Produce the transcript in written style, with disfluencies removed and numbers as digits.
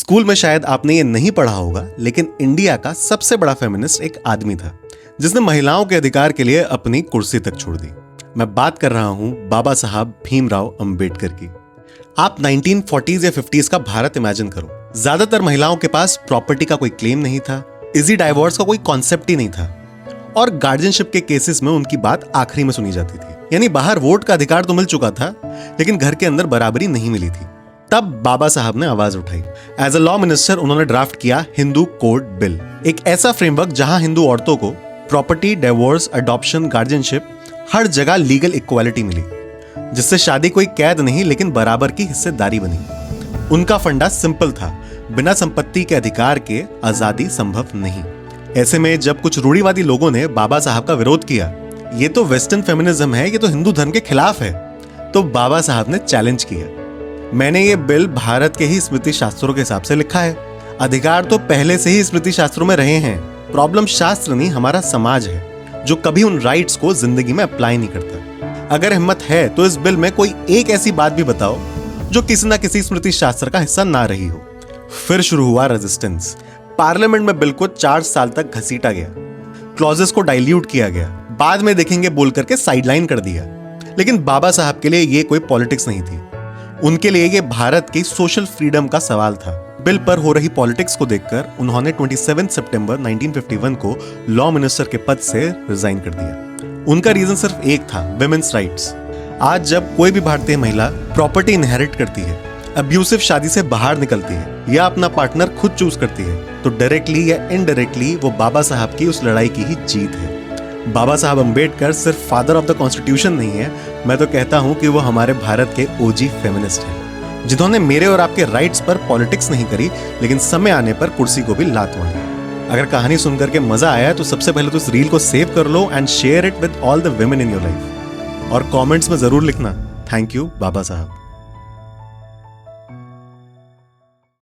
School में शायद आपने ये नहीं पढ़ा होगा, लेकिन इंडिया का सबसे बड़ा फेमिनिस्ट एक आदमी था जिसने महिलाओं के अधिकार के लिए अपनी कुर्सी तक छोड़ दी। मैं बात कर रहा हूं बाबा साहब भीमराव अंबेडकर की। आप 1940s या 50s का भारत इमेजिन करो। ज्यादातर महिलाओं के पास प्रॉपर्टी का कोई क्लेम नहीं था, इजी डाइवोर्स का कोई कॉन्सेप्ट ही नहीं था, और गार्जियनशिप के केसेस में उनकी बात आखिरी में सुनी जाती थी। यानी बाहर वोट का अधिकार तो मिल चुका था, लेकिन घर के अंदर बराबरी नहीं मिली थी। तब बाबा साहब ने आवाज उठाई। एज अ लॉ मिनिस्टर उन्होंने ड्राफ्ट किया हिंदू कोड बिल, एक ऐसा फ्रेमवर्क जहां हिंदू औरतों को प्रॉपर्टी, डिवोर्स, अडॉप्शन, गार्जियनशिप, हर जगह लीगल इक्वालिटी मिली, जिससे शादी कोई कैद नहीं लेकिन बराबर की हिस्सेदारी बनी। उनका फंडा सिंपल था, बिना संपत्ति के अधिकार के आजादी संभव नहीं। ऐसे में जब कुछ रूढ़िवादी लोगों ने बाबा साहब का विरोध किया, ये तो वेस्टर्न फेमिनिज्म है, ये तो हिंदू धर्म के खिलाफ है, तो बाबा साहब ने चैलेंज किया, मैंने ये बिल भारत के ही स्मृति शास्त्रों के हिसाब से लिखा है। अधिकार तो पहले से ही स्मृति शास्त्रों में रहे हैं। प्रॉब्लम शास्त्र नहीं, हमारा समाज है जो कभी उन राइट्स को जिंदगी में अप्लाई नहीं करता। अगर हिम्मत है तो इस बिल में कोई एक ऐसी बात भी बताओ जो किसी ना किसी स्मृति शास्त्र का हिस्सा ना रही हो। फिर शुरू हुआ रेजिस्टेंस। पार्लियामेंट में बिल को 4 साल तक घसीटा गया, क्लॉजेस को डाइल्यूट किया गया, बाद में देखेंगे बोल करके साइडलाइन कर दिया। लेकिन बाबा साहब के लिए ये कोई पॉलिटिक्स नहीं थी, उनके लिए ये भारत की सोशल फ्रीडम का सवाल था। बिल पर हो रही पॉलिटिक्स को देखकर उन्होंने 27 सितंबर 1951 को लॉ मिनिस्टर के पद से रिजाइन कर दिया। उनका रीजन सिर्फ एक था, विमेन्स राइट्स। आज जब कोई भी भारतीय महिला प्रॉपर्टी इनहेरिट करती है, अब्यूसिव शादी से बाहर निकलती है या अपना पार्टनर खुद चूज करती है, तो डायरेक्टली या इनडायरेक्टली वो बाबा साहब की उस लड़ाई की ही जीत है। बाबा साहब अंबेडकर सिर्फ फादर ऑफ द कॉन्स्टिट्यूशन नहीं है, मैं तो कहता हूं कि वो हमारे भारत के ओजी फेमिनिस्ट हैं, जिन्होंने मेरे और आपके राइट्स पर पॉलिटिक्स नहीं करी, लेकिन समय आने पर कुर्सी को भी लात मारी। अगर कहानी सुनकर के मजा आया तो सबसे पहले तो इस रील को सेव कर लो and share it with all the women in your life, और कमेंट्स में जरूर लिखना, थैंक यू बाबा साहब।